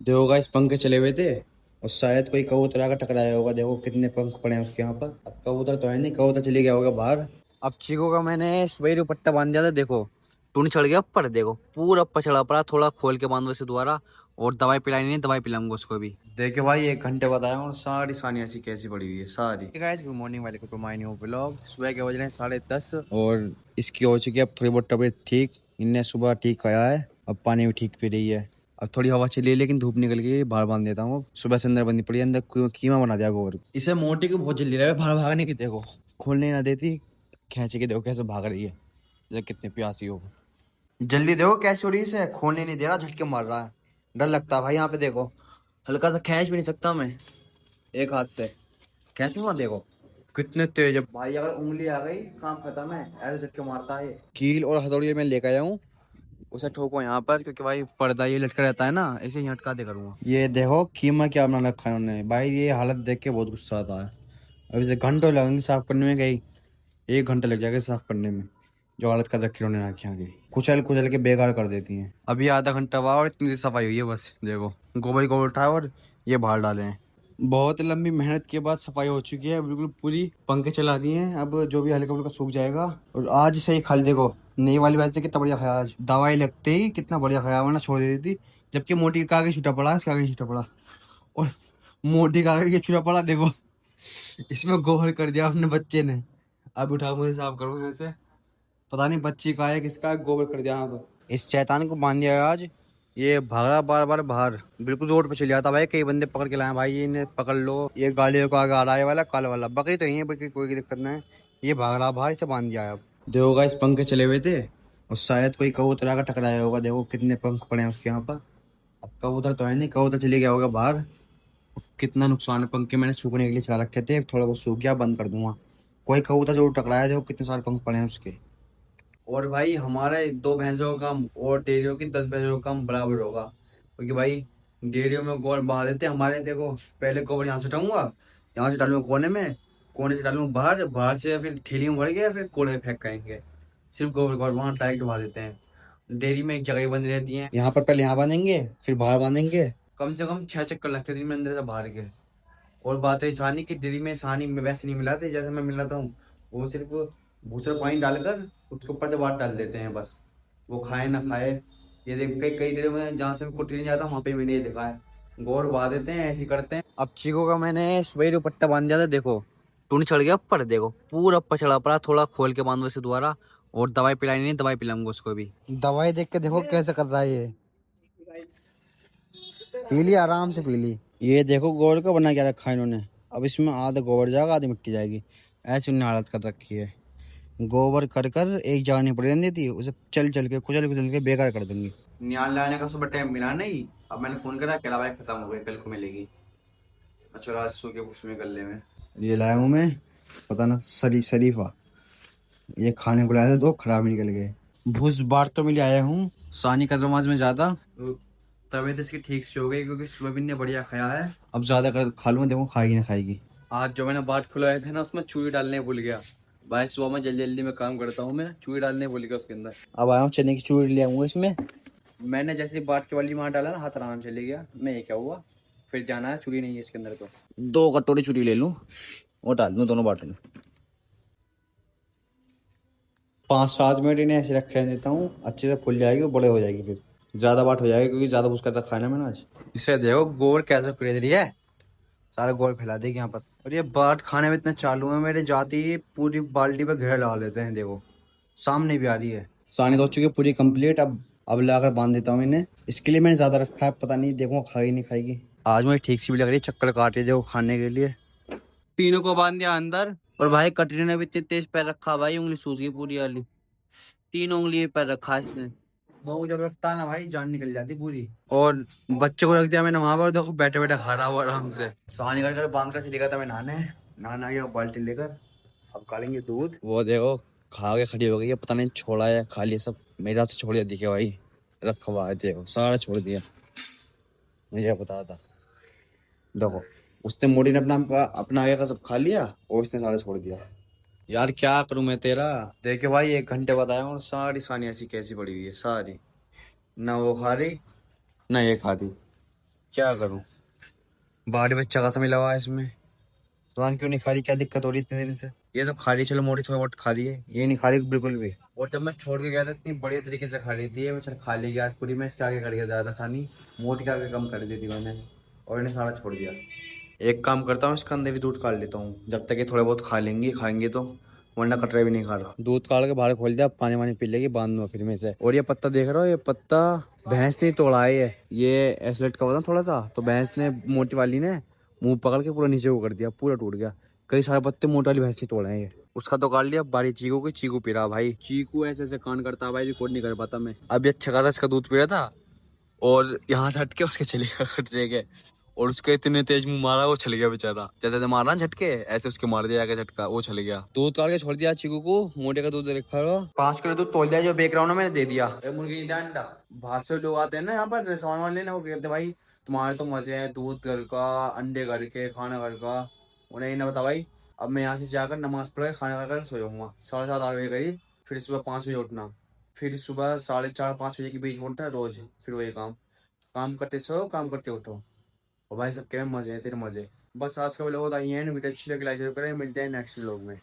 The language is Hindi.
देखो गाइस पंखे चले हुए थे और शायद कोई कबूतर आकर टकराया होगा। देखो कितने पंख पड़े हैं उसके यहाँ पर। अब कबूतर तो है नहीं, कबूतर चले गया होगा बाहर। अब चीकू का मैंने सुबह ही दुपट्टा बांध दिया था। देखो टून चढ़ गया ऊपर। देखो पूरा ऊपर चढ़ा पड़ा। थोड़ा खोल के बांधो इसे दोबारा। और दवाई पिलाई नहीं, दवाई पिलाऊंगा उसको भी। देखिए भाई 1 घंटे बताया हूँ, सारी सानी ऐसी कैसी पड़ी हुई है सारी। Guys good morning, welcome to my new vlog. सुबह के बज रहे हैं 10:30 और इसकी हो चुकी है अब थोड़ी बहुत तबीयत ठीक। इनने सुबह ठीक खाया है, अब पानी भी ठीक पी रही है। अब थोड़ी हवा चली है लेकिन धूप निकल गई, बाहर बांध देता हूँ। सुबह से अंदर बंदी पड़ी है, अंदर कीमा बना दिया गोबर। इसे मोटी को बहुत जल्दी रहा है बाहर भागने की। देखो खोलने ना देती, खींच के देखो कैसे भाग रही है, जब कितनी प्यासी हो। जल्दी देखो कैसे हो रही है, इसे खोलने नहीं दे रहा, झटके मार रहा है। डर लगता है भाई। यहाँ पे देखो हल्का सा खींच भी नहीं सकता मैं एक हाथ से। खींचूंगा देखो कितने तेज है भाई। अगर उंगली आ गई काम खत्म है, ऐसे झटके मारता है। कील और हथौड़ी मैं लेकर आया हूँ, उसे ठोको यहाँ पर, क्योंकि भाई पर्दा ये लटका रहता है ना, इसे ही हटका दे करूँगा। ये देखो कीमा क्या बना रखा है उन्होंने भाई। ये हालत देख के बहुत गुस्सा आता है। अब इसे घंटों लगेंगे साफ करने में, गई 1 घंटा लग जाएगा साफ करने में। जो हालत कर रखी उन्होंने आँखें आगे कुचल कुचल के बेकार कर देती हैं। अभी आधा घंटा हुआ और इतनी सफाई हुई है बस। देखो गोबर ही गोबर उठाए और ये बाहर डाले हैं। बहुत लंबी मेहनत के बाद सफाई हो चुकी है बिल्कुल पूरी। पंखे चला दिए हैं, अब जो भी हल्का फुल्का सूख जाएगा। और आज सही खाली देखो नई वाली वैसे कितना बढ़िया खाया। आज दवाई लगते ही कितना बढ़िया खाया, वरना छोड़ देती थी। जबकि मोटी का आगे छूटा पड़ा, इसका आगे छूटा पड़ा। और मोटी का आगे छूटा पड़ा देखो, इसमें गोबर कर दिया अपने बच्चे ने। अब उठा मुझे साफ करूँ इसे। पता नहीं बच्ची का है किसका है, गोबर कर दिया यहाँ पर। इस शैतान को बांध दिया है आज। ये भाग रहा बार बार बाहर, बिल्कुल रोड पे चल जाता भाई। कई बंदे पकड़ के लाए भाई, इन्हें पकड़ लो। ये गाड़ियों को आगे आ रहा है वाला काला वाला। बकरी तो यही है, बकरी कोई दिक्कत नहीं है। ये भाग रहा बाहर, इसे बांध दिया है अब। देखो गाइस पंखे चले हुए थे और शायद कोई कबूतर आकर टकराया होगा। देखो कितने पंख पड़े हैं उसके यहाँ पर। अब कबूतर तो है नहीं, कबूतर चले गया होगा बाहर। कितना नुकसान है। पंखे मैंने सूखने के लिए चला रखे थे, थोड़ा बहुत सूख गया, बंद कर दूंगा। कोई कबूतर जरूर टकराया। देखो कितने सारे पंख पड़े हैं उसके। और भाई हमारे 2 भैंसों का काम और डेयरियों की 10 भैंसों का काम बराबर होगा, क्योंकि भाई डेयरियों में गोबर बहा देते हैं हमारे। देखो पहले गोबर यहाँ से उठाऊंगा, यहाँ से डालूंगा कोने में, कोने से डालूंगा बाहर, बाहर से फिर ठेली में भर गया, फिर कूड़े में फेंक आएंगे। सिर्फ गोबर गोबर वहाँ डायरेक्ट बहा देते हैं। डेयरी में एक जगह ही बंद रहती है, यहाँ पर पहले यहाँ बांधेंगे फिर बाहर बांधेंगे। कम से कम 6 चक्कर लगते दिन में अंदर से बाहर के। और बात है सानी की, डेयरी में सानी में वैसे नहीं मिलाते जैसे मैं मिलाता हूँ। वो सिर्फ भूसा पानी डालकर उसके ऊपर से बात डाल देते हैं बस। वो खाए ना खाए। ये देख कई कई डेयरी में जहाँ से मैं कुट्टी नहीं जाता वहाँ पे मैंने ये देखा है। गौर बहा देते हैं, ऐसे ही करते हैं। अब चीकू का मैंने सुबह दुपट्टा बांध दिया था। देखो टून चढ़ गया ऊपर। देखो पूरा ऊपर चढ़ा पड़ा। थोड़ा खोल के बांधो इसे दोबारा। और दवाई पिलाई नहीं, दवाई पिलाऊंगा उसको भी। दवाई देख के देखो कैसे कर रहा है ये। पी ली आराम से पी ली। ये देखो गोबर का बना क्या रखा है इन्होंने। अब इसमें आधा गोबर जाएगा, आधी मिट्टी जाएगी। ऐसी उन्होंने हालत कर रखी है। गोबर कर कर एक जगह नहीं पड़ी रहने देती, उसे चल चल के कुचल कुचल के बेकार कर दूंगी। न्याल लाने का सुबह टाइम मिला नहीं। अब मैंने फोन करा, कह रहा भाई खत्म हो गई, कल को मिलेगी। अच्छा रात सो के उसमें कर ले में। ये लाया हूँ मैं, पता ना शरीफा। ये खाने को लाया था, 2 खराब निकल गए। भूस बार तो मिले आया हूँ सानी का नमाज में ज्यादा। तबीयत इसकी ठीक से हो गई, क्योंकि सोयाबीन ने बढ़िया खाया है। अब ज्यादा कर खा लूंगा, देखो खाएगी ना खाएगी। आज जो मैंने बाट खुलवाए थे ना, उसमें चूई डालने भूल गया भाई। सुबह में जल्दी जल्दी में काम करता हूँ, मैं चूई डालने भूल गया उसके अंदर। अब आया हूँ चने की चूई ले आऊंगा इसमें। मैंने जैसे बाट के वाली वहाँ डाला ना, हाथ आराम चले गया। मैं ये क्या हुआ, फिर जाना है, चूड़ी नहीं है इसके अंदर। तो 2 कटोरी चूड़ी ले लूँ और डाल दूँ दोनों बाटल में। 5-7 मिनट इन्हें ऐसे रखे रहने देता हूँ, अच्छे से फूल जाएगी और बड़े हो जाएगी। फिर ज्यादा बाट हो जाएगा, क्योंकि ज्यादा भूस कर रखा है ना मैंने आज। इसे देखो गोबर कैसे खरीद रही है, सारा गोबर फैला देगी यहाँ पर। और ये बाट खाने में इतने चालू है मेरे, जाती ही पूरी बाल्टी पे घेरा लगा लेते हैं। देखो सामने भी आ रही है। सानी तो हो चुकी है पूरी कंप्लीट। अब लाकर बांध देता हूँ इन्हें। इसके लिए मैंने ज्यादा रखा है, पता नहीं देखो खाएगी नहीं खाएगी। आज मुझे ठीक सी भी लग रही है, चक्कर काट रही है वो खाने के लिए। तीनों को बांध दिया अंदर। और भाई कटरी ने भी इतने तेज पैर रखा भाई, उंगली सूज गई पूरी वाली। 3 उंगली पैर रखा इसने। बहु जब रखता है ना भाई, जान निकल जाती पूरी। और बच्चे को रख दिया मैंने वहां पर, देखो बैठे बैठे खा रहा हुआ आराम से। सानी कर बांध कर चली गया था मैं नहाने। नहाना गया बाल्टी लेकर, अब कालेंगे दूध। वो देखो खा के खड़ी हो गई है, पता नहीं छोड़ा है खा लिया सब। मेरे हाथ से छोड़ दिया दिखे भाई, रखा हुआ है देखो सारा छोड़ दिया। मुझे पता था। देखो उसने मोड़ी ने अपना अपना आगे का सब खा लिया और इसने सारा छोड़ दिया। यार क्या करूं मैं तेरा। देखे भाई 1 घंटे बताया हूँ, सारी सानी ऐसी कैसी पड़ी हुई है सारी। ना वो खा रही ना ये खा रही। क्या करूं, बाहरी बच्चा का समय लगा है इसमें। प्लान क्यों नहीं खा रही, क्या दिक्कत हो रही इतने दिन से। ये तो खा रही, चलो मोटी थोड़ी बहुत खा रही है, ये नहीं खा रही बिल्कुल भी। और जब मैं छोड़ के गया था इतनी बढ़िया तरीके से खा रही थी, ये मैं चल खा ली आज पूरी। मैं इसके आगे कर गया ज्यादा आसानी, मोटी के आगे कम कर दी थी मैंने, और इन्हें सारा छोड़ दिया। एक काम करता हूँ, इसका अंदर ही दूध काट लेता हूँ, जब तक ये थोड़े बहुत खा लेंगी, खाएंगे तो, वरना कटरा भी नहीं खा रहा। दूध काट के बाहर खोल दिया, पानी वानी पी लेगी बाद में फिर में से। और ये पत्ता देख रहा हो, ये पत्ता भैंस ने तोड़ा है, ये ऐसे लटका हुआ था थोड़ा सा, तो भैंस ने, मोटी वाली ने मुंह पकड़ के पूरा नीचे को कर दिया, पूरा टूट गया। कई सारे पत्ते मोटी वाली भैंस ने तोड़े हैं ये। उसका तो काट लिया, बारी चीकू की, चीकू पी रहा भाई। चीकू ऐसे ऐसे कान करता भाई, रिकॉर्ड नहीं कर पाता मैं। अभी अच्छा खासा इसका दूध पी रहा था, और यहाँ से हट के उसके चले गया खटरे के, और उसके इतने तेज मुंह मारा, वो चल गया बेचारा। जैसे मारा ना झटके, ऐसे उसके मार दिया जाके झटका, वो चले गया। दूध काट के छोड़ दिया चीकू को, मोटे का दूध रखा रहा, 5 किलो दूध तोड़ दिया, जो बेच रहा हूँ ना मैंने, दे दिया। मुर्गी का अंडा, बाहर से लोग आते हैं ना यहाँ पर सामान वाले लेने, वो कहते भाई तुम्हारे तो मजे हैं, दूध घर का, अंडे घर के, खाना घर का। उन्हें ये ना बता भाई, अब मैं यहाँ से जाकर नमाज पढ़ के खाना खाकर सो जाऊंगा 7:30-8 बजे करीब, फिर सुबह 5 बजे उठना, फिर सुबह 4:30-5 बजे के बीच में उठना रोज, फिर वही काम, काम करते सो काम करते उठो। और भाई सबके में मजे हैं, तेरे मजे। बस आज का व्लॉग बताइए, वीडियो अच्छी लगी लाइक जरूर करें, मिलते हैं नेक्स्ट व्लॉग में।